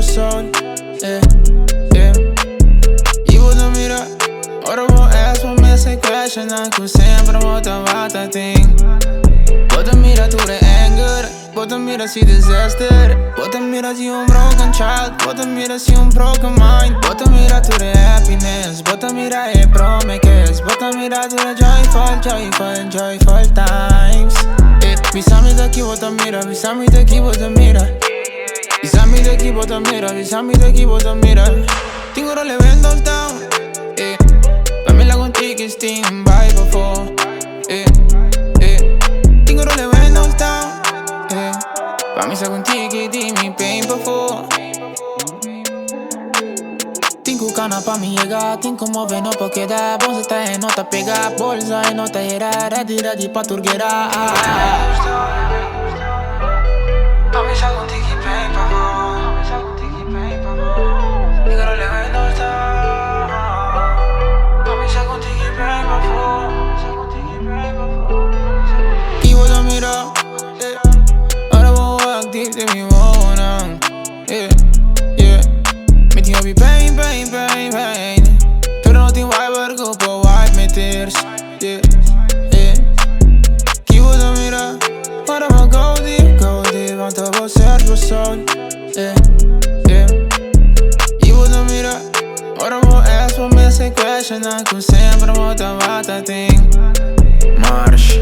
pro sol, Bo Ta Mira, ora vou ask for me sem question, que sempre volta a thing. Bo Ta Mira to the anger, Bo Ta Mira see disaster, Bo Ta Mira see broken child, Bo Ta Mira see broken mind, Bo Ta Mira to the happiness, Bo Ta Mira é prometes, Bo Ta Mira to the joyful times. Visami daqui, Bo Ta Mira, visami daqui, Bo Ta Mira, visami daqui, Bo Ta Mira, visami daqui, Bo Ta Mira. Tengo rolle vendo il town, fammi con tiki steam, vai per fuori, Tengo rolle vendo il town, fammi con tiki, dimmi pain per fuori. Tengo cana pa mi llega, tengo move no porque da, vos está en nota pega, Bullseye nota era, ready pa turguera. Fammi con tiki pain per fuori, Tengo rolle vendo il town, fammi con tiki pain per fuori. Bo Ta Mira, ora vou active de mi mona, Mi tinha be pain. Pero não tem vibe, go wipe me tears, Bo Ta Mira, ora vou go deep, want to vou ser pro sol, Bo Ta Mira, ora vou ask for me sem question, que sempre volta a thing. Marsh.